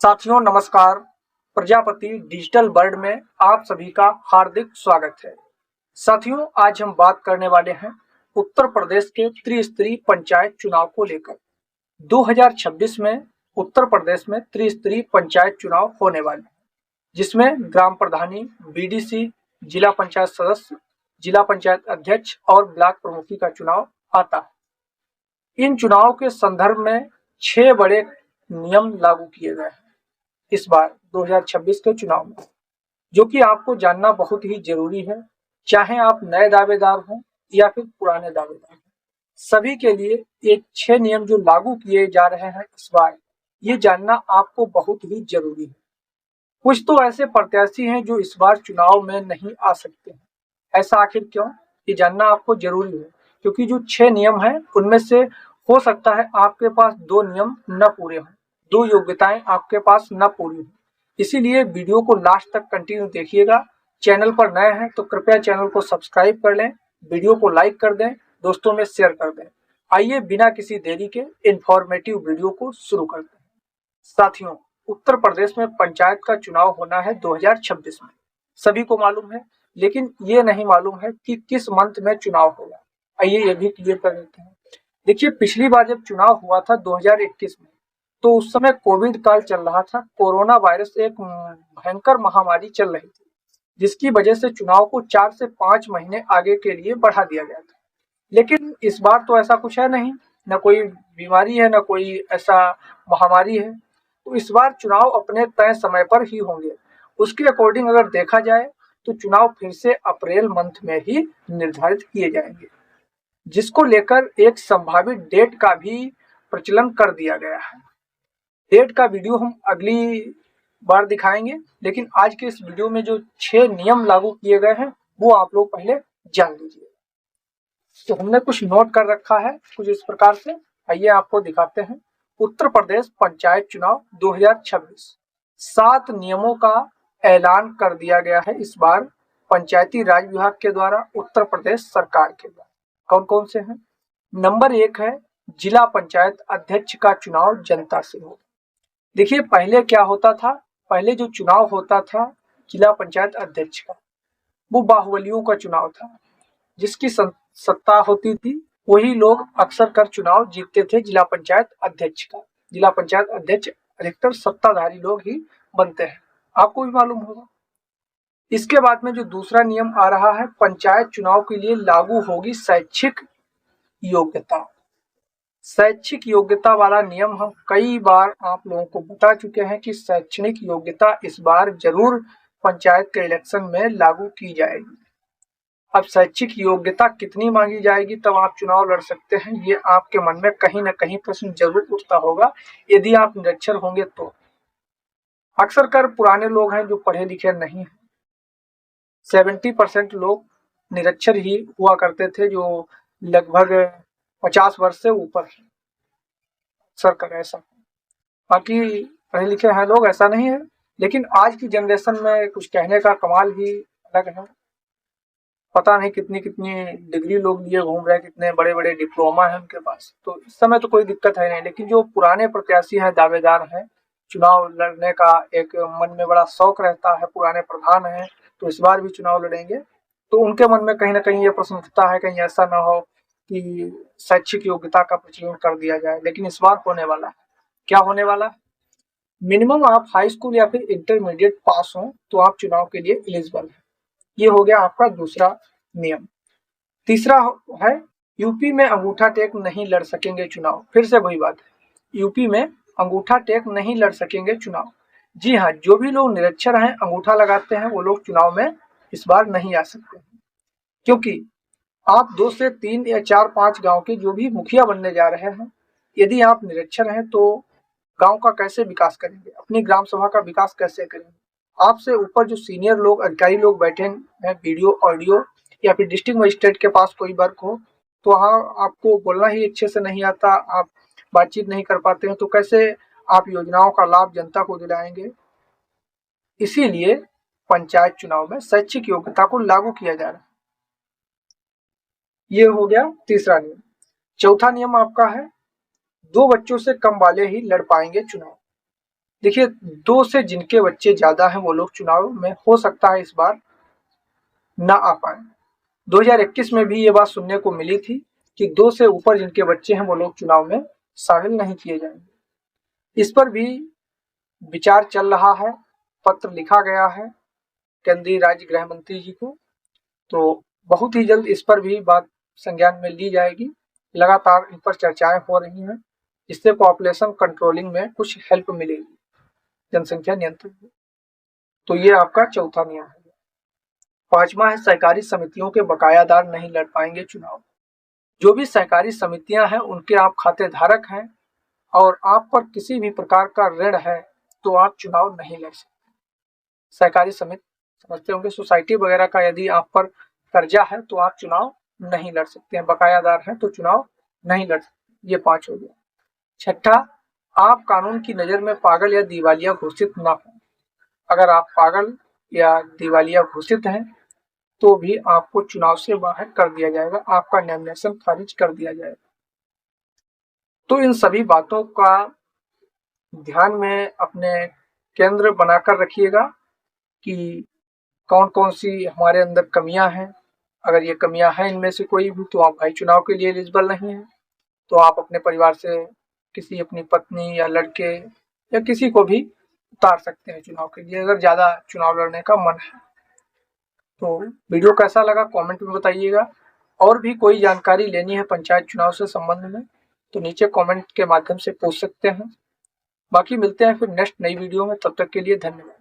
साथियों नमस्कार। Prajapati digital world में आप सभी का हार्दिक स्वागत है। साथियों आज हम बात करने वाले हैं उत्तर प्रदेश के त्रिस्तरीय पंचायत चुनाव को लेकर। 2026 में उत्तर प्रदेश में त्रिस्तरीय पंचायत चुनाव होने वाले हैं, जिसमें ग्राम प्रधानी, बीडीसी, जिला पंचायत सदस्य, जिला पंचायत अध्यक्ष और ब्लॉक प्रमुखी का चुनाव आता है। इन चुनाव के संदर्भ में 6 बड़े नियम लागू किए गए हैं इस बार 2026 के चुनाव में, जो कि आपको जानना बहुत ही जरूरी है। चाहे आप नए दावेदार हों या फिर पुराने दावेदार हों, सभी के लिए ये 6 नियम जो लागू किए जा रहे हैं इस बार, ये जानना आपको बहुत ही जरूरी है। कुछ तो ऐसे प्रत्याशी हैं जो इस बार चुनाव में नहीं आ सकते हैं। ऐसा आखिर क्यों, ये जानना आपको जरूरी है, क्योंकि जो 6 नियम हैं उनमें से हो सकता है आपके पास 2 नियम न पूरे हों, 2 योग्यताएं आपके पास न पूरी हों। इसीलिए वीडियो को लास्ट तक कंटिन्यू देखिएगा। चैनल पर नए हैं तो कृपया चैनल को सब्सक्राइब कर लें, वीडियो को लाइक कर दें, दोस्तों में शेयर कर दें। आइए बिना किसी देरी के इंफॉर्मेटिव वीडियो को शुरू करते हैं। साथियों, उत्तर प्रदेश में पंचायत का चुनाव होना है 2026 में, सभी को मालूम है, लेकिन ये नहीं मालूम है कि किस मंथ में चुनाव होगा। आइए ये भी क्लियर कर देते हैं। देखिए, पिछली बार जब चुनाव हुआ था 2021 में, तो उस समय कोविड काल चल रहा था। कोरोना वायरस एक भयंकर महामारी चल रही थी, जिसकी वजह से चुनाव को 4 से 5 महीने आगे के लिए बढ़ा दिया गया था। लेकिन इस बार तो ऐसा कुछ है नहीं, न कोई बीमारी है, न कोई ऐसा महामारी है। तो इस बार चुनाव अपने तय समय पर ही होंगे। उसके अकॉर्डिंग अगर देखा जाए तो चुनाव फिर से अप्रैल मंथ में ही निर्धारित किए जाएंगे, जिसको लेकर एक संभावित डेट का भी प्रचलन कर दिया गया है। डेट का वीडियो हम अगली बार दिखाएंगे, लेकिन आज के इस वीडियो में जो 6 नियम लागू किए गए हैं वो आप लोग पहले जान लीजिए। तो हमने कुछ नोट कर रखा है कुछ इस प्रकार से, आइए आपको दिखाते हैं। उत्तर प्रदेश पंचायत चुनाव 2026, 7 नियमों का ऐलान कर दिया गया है इस बार पंचायती राज विभाग के द्वारा, उत्तर प्रदेश सरकार के द्वारा। कौन कौन से हैं? नंबर 1 है जिला पंचायत अध्यक्ष का चुनाव जनता से हो। देखिए, पहले क्या होता था, पहले जो चुनाव होता था जिला पंचायत अध्यक्ष का, वो बाहुबलियों का चुनाव था। जिसकी सत्ता होती थी वही लोग अक्सर कर चुनाव जीतते थे जिला पंचायत अध्यक्ष का। जिला पंचायत अध्यक्ष अधिकतर सत्ताधारी लोग ही बनते हैं, आपको भी मालूम होगा। इसके बाद में जो दूसरा नियम आ रहा है, पंचायत चुनाव के लिए लागू होगी शैक्षिक योग्यता। शैक्षिक योग्यता वाला नियम हम कई बार आप लोगों को बता चुके हैं कि शैक्षणिक योग्यता इस बार जरूर पंचायत के इलेक्शन में लागू की जाएगी। अब शैक्षिक योग्यता कितनी मांगी जाएगी तब आप चुनाव लड़ सकते हैं, ये आपके मन में कहीं ना कहीं प्रश्न जरूर उठता होगा यदि आप निरक्षर होंगे तो। अक्सर कर पुराने लोग हैं जो पढ़े लिखे नहीं हैं, 70% लोग निरक्षर ही हुआ करते थे, जो लगभग 50 वर्ष से ऊपर है। अक्सर कर ऐसा, बाकी पढ़े लिखे हैं लोग, ऐसा नहीं है। लेकिन आज की जनरेशन में कुछ कहने का कमाल ही अलग है। पता नहीं कितनी कितनी डिग्री लोग लिए घूम रहे हैं, कितने बड़े बड़े डिप्लोमा है उनके पास। तो इस समय तो कोई दिक्कत है नहीं, लेकिन जो पुराने प्रत्याशी हैं, दावेदार हैं, चुनाव लड़ने का एक मन में बड़ा शौक रहता है, पुराने प्रधान हैं तो इस बार भी चुनाव लड़ेंगे, तो उनके मन में कहीं ना कहीं ये प्रश्न उठता है कहीं ऐसा ना हो कि शैक्षिक योग्यता का प्रचलन कर दिया जाए। लेकिन इस बार होने वाला है, क्या होने वाला है, मिनिमम आप हाई स्कूल या फिर इंटरमीडिएट पास हो तो आप चुनाव के लिए एलिजिबल है। ये हो गया आपका दूसरा नियम। तीसरा है यूपी में अंगूठा टेक नहीं लड़ सकेंगे चुनाव। फिर से वही बात है, यूपी में अंगूठा टेक नहीं लड़ सकेंगे चुनाव। जी हाँ, जो भी लोग निरक्षर हैं, अंगूठा लगाते हैं, वो लोग चुनाव में इस बार नहीं आ सकते, क्योंकि आप 2 से 3 या 4-5 गांव के जो भी मुखिया बनने जा रहे हैं, यदि आप निरक्षर हैं तो गांव का कैसे विकास करेंगे, अपनी ग्राम सभा का विकास कैसे करेंगे। आपसे ऊपर जो सीनियर लोग, अधिकारी लोग बैठे हैं, वीडियो ऑडियो या फिर डिस्ट्रिक्ट मजिस्ट्रेट के पास कोई वर्क हो, तो वहाँ आपको बोलना ही अच्छे से नहीं आता, आप बातचीत नहीं कर पाते हैं, तो कैसे आप योजनाओं का लाभ जनता को दिलाएंगे। इसीलिए पंचायत चुनाव में शैक्षिक योग्यता को लागू किया जा रहा है। ये हो गया तीसरा नियम। चौथा नियम आपका है 2 बच्चों से कम वाले ही लड़ पाएंगे चुनाव। देखिए, 2 से जिनके बच्चे ज्यादा हैं वो लोग चुनाव में हो सकता है इस बार ना आ पाए। 2021 में भी ये बात सुनने को मिली थी कि 2 से ऊपर जिनके बच्चे हैं वो लोग चुनाव में शामिल नहीं किए जाएंगे। इस पर भी विचार चल रहा है, पत्र लिखा गया है केंद्रीय राज्य गृह मंत्री जी को, तो बहुत ही जल्द इस पर भी बात संज्ञान में ली जाएगी। लगातार इन पर चर्चाएं हो रही हैं, जिससे पॉपुलेशन कंट्रोलिंग में कुछ हेल्प मिलेगी, जनसंख्या नियंत्रण में। तो ये आपका चौथा नियम है। 5वां है, सहकारी समितियों के बकायादार नहीं लड़ पाएंगे चुनाव। जो भी सहकारी समितियां हैं उनके आप खाते धारक हैं और आप पर किसी भी प्रकार का ऋण है तो आप चुनाव नहीं लड़ सकते। सहकारी समिति समझते होंगे, सोसाइटी वगैरह का यदि आप पर कर्जा है तो आप चुनाव नहीं लड़ सकते हैं, बकायादार हैं तो चुनाव नहीं लड़ सकते। ये 5 हो गया। छठा, आप कानून की नजर में पागल या दिवालिया घोषित ना हो। अगर आप पागल या दिवालिया घोषित हैं तो भी आपको चुनाव से बाहर कर दिया जाएगा, आपका नॉमिनेशन खारिज कर दिया जाएगा। तो इन सभी बातों का ध्यान में अपने केंद्र बनाकर रखिएगा कि कौन कौन सी हमारे अंदर कमियां हैं। अगर ये कमियां हैं इनमें से कोई भी तो आप भाई चुनाव के लिए एलिजिबल नहीं है, तो आप अपने परिवार से किसी अपनी पत्नी या लड़के या किसी को भी उतार सकते हैं चुनाव के लिए, अगर ज्यादा चुनाव लड़ने का मन है। तो वीडियो कैसा लगा कमेंट में बताइएगा। और भी कोई जानकारी लेनी है पंचायत चुनाव से संबंध में तो नीचे कमेंट के माध्यम से पूछ सकते हैं। बाकी मिलते हैं फिर नेक्स्ट नई वीडियो में, तब तक के लिए धन्यवाद।